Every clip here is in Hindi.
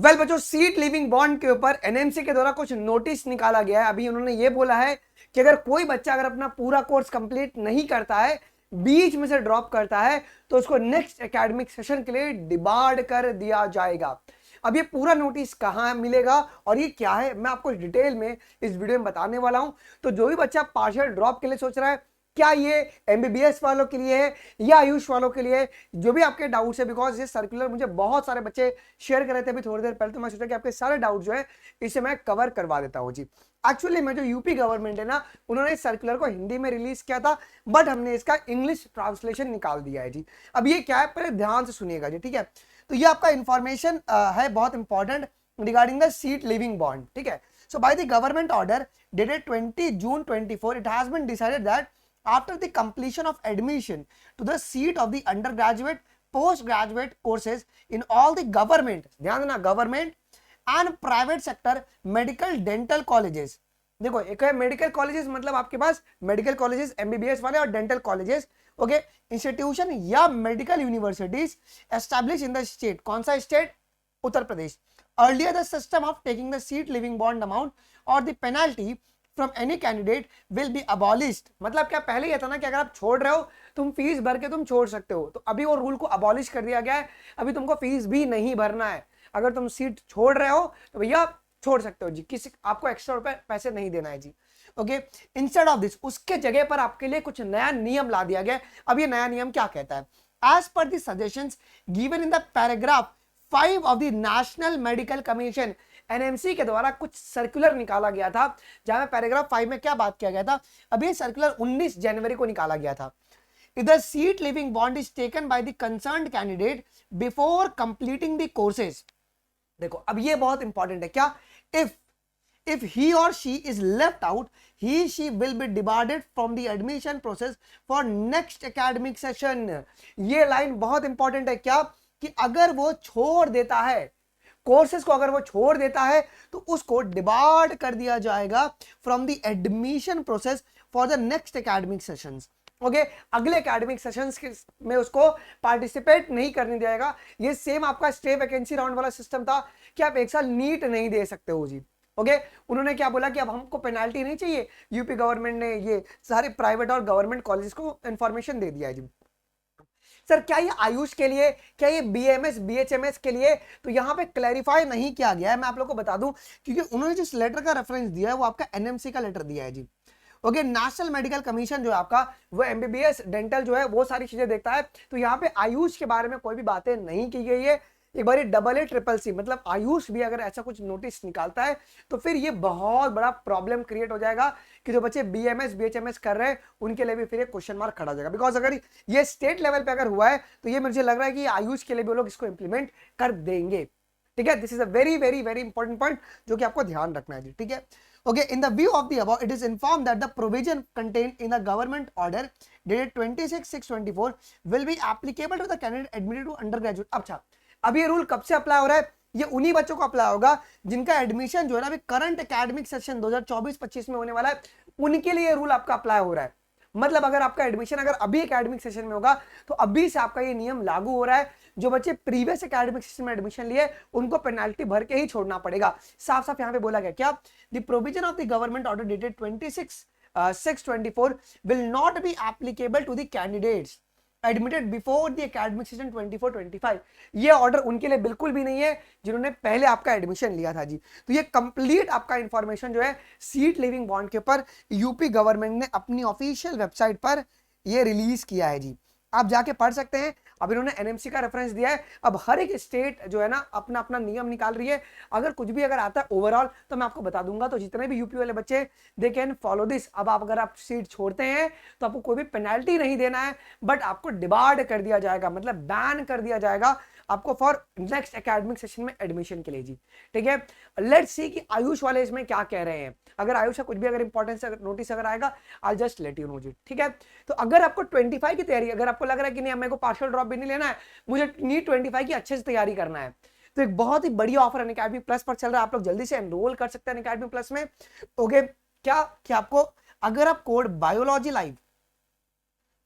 वेल बच्चों, सीट लिविंग बॉन्ड के ऊपर एनएमसी के द्वारा कुछ नोटिस निकाला गया है। अभी उन्होंने ये बोला है कि अगर कोई बच्चा अगर अपना पूरा कोर्स कंप्लीट नहीं करता है, बीच में से ड्रॉप करता है, तो उसको नेक्स्ट एकेडमिक सेशन के लिए डिबार्ड कर दिया जाएगा। अब ये पूरा नोटिस कहाँ मिलेगा और ये क्या है, मैं आपको डिटेल में इस वीडियो में बताने वाला हूं। तो जो भी बच्चा पार्शियल ड्रॉप के लिए सोच रहा है, क्या ये एमबीबीएस वालों के लिए है या आयुष वालों के लिए, जो भी आपके डाउट्स है, बिकॉज ये सर्कुलर मुझे बहुत सारे बच्चे शेयर कर रहे थे अभी थोड़ी देर पहले, तो मैं सोचा कि आपके सारे डाउट जो है इसे मैं कवर करवा देता हूँ जी। एक्चुअली में जो यूपी गवर्नमेंट है ना, उन्होंने इस सर्कुलर को हिंदी में रिलीज किया था, बट हमने इसका इंग्लिश ट्रांसलेशन निकाल दिया है जी। अब ये क्या है, पहले ध्यान से सुनिएगा जी, ठीक है। तो ये आपका इंफॉर्मेशन है बहुत important regarding the seat leaving bond, ठीक है। So by the government order dated 20 June 24, it has been decided that after the completion of admission to the seat of the undergraduate postgraduate courses in all the government, ध्यान देना, government and private sector medical dental colleges. देखो, एक है मेडिकल कॉलेजेस, मतलब आपके पास मेडिकल कॉलेजेस एमबीबीएस वाले, और डेंटल कॉलेजेस, ओके, इंस्टीट्यूशन या medical universities establish in the state. कौन सा state? Uttar Pradesh. Earlier the system of taking the seat leaving bond amount और the penalty from any candidate will be abolished. मतलब क्या, पहले ये था ना कि अगर आप छोड़ रहे हो, तुम फीस भर के तुम छोड़ सकते हो, तो अभी वो रूल को अबॉलिश कर दिया गया है। अभी तुमको फीस भी नहीं भरना है। अगर तुम सीट छोड़ रहे हो तो भैया छोड़ सकते हो जी, किसी आपको एक्स्ट्रा रुपए पैसे नहीं देना है जी, ओके। इंस्टेड ऑफ दिस, उसके जगह पर आपके लिए कुछ नया नियम ला दिया गया। अब ये नया नियम क्या कहता है? As per the suggestions given in the paragraph 5 of the national medical commission, NMC के द्वारा कुछ सर्कुलर निकाला गया था, जहां पैराग्राफ 5 में क्या बात किया गया था। अब ये सर्कुलर 19 जनवरी को निकाला गया था। If the seat living bond is taken by the concerned candidate before completing the courses, देखो अब ये बहुत इंपॉर्टेंट है, क्या? if he or she is left out, she will be debarred from the admission process for next academic session। ये लाइन बहुत इंपॉर्टेंट है, क्या? कि अगर वो छोड़ देता है कोर्सेज को, अगर वो छोड़ देता है तो उसको डिबार्ड कर दिया जाएगा from the admission process for the next academic sessions, okay. अगले एकेडमिक सेशंस में उसको पार्टिसिपेट नहीं करने दिया। ये सेम आपका स्टे वैकेंसी राउंड वाला सिस्टम था कि आप एक साल नीट नहीं दे सकते हो जी, ओके। उन्होंने क्या बोला कि अब हमको पेनाल्टी नहीं चाहिए। यूपी गवर्नमेंट ने ये सारे प्राइवेट और गवर्नमेंट कॉलेज को इंफॉर्मेशन दे दिया है जी। सर क्या ये आयुष के लिए, क्या ये बीएमएस बीएचएमएस के लिए? तो यहाँ पे क्लैरिफाई नहीं किया गया है, मैं आप लोग को बता दूं, क्योंकि उन्होंने जिस लेटर का रेफरेंस दिया है वो आपका एनएमसी का लेटर दिया है जी, ओके। नेशनल मेडिकल कमीशन जो है आपका, वो एमबीबीएस डेंटल जो है वो सारी चीजें देखता है। तो यहाँ पे आयुष के बारे में कोई भी बातें नहीं की गई है। एक बार AA CCC मतलब आयुष भी अगर ऐसा कुछ नोटिस निकालता है तो फिर ये बहुत बड़ा प्रॉब्लम क्रिएट हो जाएगा कि जो बच्चे बीएमएस बीएचएमएस कर रहे हैं उनके लिए भी फिर एक क्वेश्चन मार्क खड़ा हो जाएगा। बिकॉज अगर ये स्टेट लेवल पे अगर हुआ है तो ये मुझे लग रहा है कि आयुष के लिए भी वो लोग इसको इंप्लीमेंट कर देंगे, ठीक है। This is a very very very important point जो कि आपको ध्यान रखना है जी, ठीक है। Okay, in the view of the above, it is informed that the provision contained in the government order dated 26/6/24 will be applicable to the candidate admitted to undergraduate। अच्छा, अब ये रूल कब से अप्लाई हो रहा है? ये उन्हीं बच्चों को अप्लाई होगा जिनका एडमिशन जो है ना अभी करंट एकेडमिक सेशन 2024-25 में होने वाला है, उनके लिए ये रूल आपका अप्लाई हो रहा है। मतलब अगर आपका एडमिशन अगर अभी एकेडमिक सेशन में होगा तो अभी से आपका ये नियम लागू हो रहा है। जो बच्चे प्रीवियस एकेडमिक सेशन में एडमिशन लिए उनको पेनाल्टी भर के ही छोड़ना पड़ेगा। साफ साफ यहाँ पे बोला गया, क्या? The provision of the government order dated 26/6/24 will not be applicable to the candidates admitted before the academic session 24-25। ये ऑर्डर उनके लिए बिल्कुल भी नहीं है जिन्होंने पहले आपका एडमिशन लिया था जी। तो ये कंप्लीट आपका इंफॉर्मेशन जो है सीट लिविंग बॉन्ड के ऊपर यूपी गवर्नमेंट ने अपनी ऑफिशियल वेबसाइट पर ये रिलीज किया है जी, आप जाके पढ़ सकते हैं। अब इन्होंने एनएमसी का रेफरेंस दिया है। अब हर एक स्टेट जो है ना अपना अपना नियम निकाल रही है। अगर कुछ भी अगर आता है ओवरऑल तो मैं आपको बता दूंगा, तो जितने भी यूपी वाले बच्चे दे कैन फॉलो दिस। अब आप अगर आप सीट छोड़ते हैं तो आपको कोई भी पेनल्टी नहीं देना है, बट आपको डिबार्ड कर दिया जाएगा, मतलब बैन कर दिया जाएगा आपको फॉर नेक्स्ट एकेडमिक सेशन में एडमिशन के लिए जी, ठीक है। लेट्स सी कि आयुष वाले इसमें क्या कह रहे हैं। अगर आयुष का कुछ भी अगर इंपॉर्टेंस नोटिस अगर आएगा, I just let you know जी, ठीक है। तो अगर आपको 25 की तैयारी, अगर आपको लग रहा है कि नहीं मेरे को पार्शियल ड्रॉप भी नहीं लेना है, मुझे नीट 25 की अच्छे से तैयारी करना है, तो एक बहुत ही बढ़िया ऑफर अनअकैडमी प्लस पर चल रहा है। आप लोग जल्दी से एनरोल कर सकते हैं अनअकैडमी प्लस में, ओके। क्या कि आपको अगर आप कोड बायोलॉजी लाइव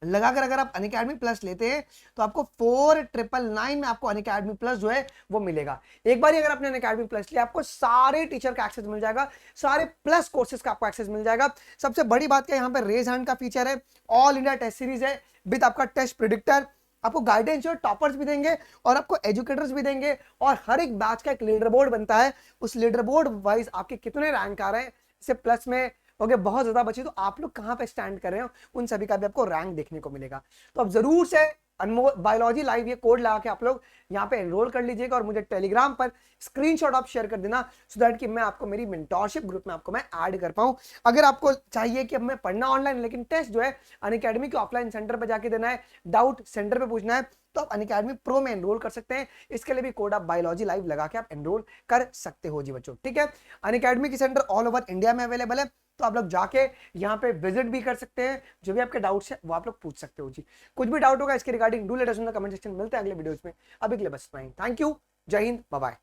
लगाकर अगर आप अनअकैडमी प्लस लेते हैं तो आपको 4999 में आपको अनअकैडमी प्लस जो है वो मिलेगा। एक बार अगर आपने अनअकैडमी प्लस लिया आपको सारे टीचर का एक्सेस मिल जाएगा, सारे प्लस कोर्सेज का आपको एक्सेस मिल जाएगा। सबसे बड़ी बात क्या है, यहाँ पे रेज हैंड का फीचर है, ऑल इंडिया टेस्ट सीरीज है विद आपका टेस्ट प्रिडिक्टर, आपको गाइडेंस जो टॉपर्स भी देंगे और आपको एजुकेटर्स भी देंगे, और हर एक बैच का एक लीडर बोर्ड बनता है, उस लीडर बोर्ड वाइज आपके कितने रैंक आ रहे हैं, जैसे प्लस में ओके बहुत ज्यादा बचे तो आप लोग कहां पे स्टैंड कर रहे हो, उन सभी का भी आपको रैंक देखने को मिलेगा। तो अब जरूर से अनमोल बायोलॉजी लाइव ये कोड लगा के आप लोग यहाँ पे एनरोल कर लीजिएगा और मुझे टेलीग्राम पर स्क्रीनशॉट आप शेयर कर देना, सो दैट कि मैं आपको मेरी मेंटोरशिप ग्रुप में आपको मैं ऐड कर पाऊं। अगर आपको चाहिए कि अब मैं पढ़ना ऑनलाइन लेकिन टेस्ट जो है अनअकैडमी के ऑफलाइन सेंटर पर जाके देना है, डाउट सेंटर पे पूछना है, तो आप अनअकैडमी प्रो में एनरोल कर सकते हैं। इसके लिए भी कोड आप बायोलॉजी लाइव लगा के आप एनरोल कर सकते हो जी बच्चों, ठीक है। अनअकैडमी की सेंटर ऑल ओवर इंडिया में अवेलेबल है, तो आप लोग जाके यहाँ पे विजिट भी कर सकते हैं, जो भी आपके डाउट्स है वो आप लोग पूछ सकते हो जी। कुछ भी डाउट होगा इसके regarding do let us know in the comment section. मिलते हैं अगले वीडियोस में, अभी के लिए बस इतना ही। थैंक यू, जय हिंद, बाय बाय।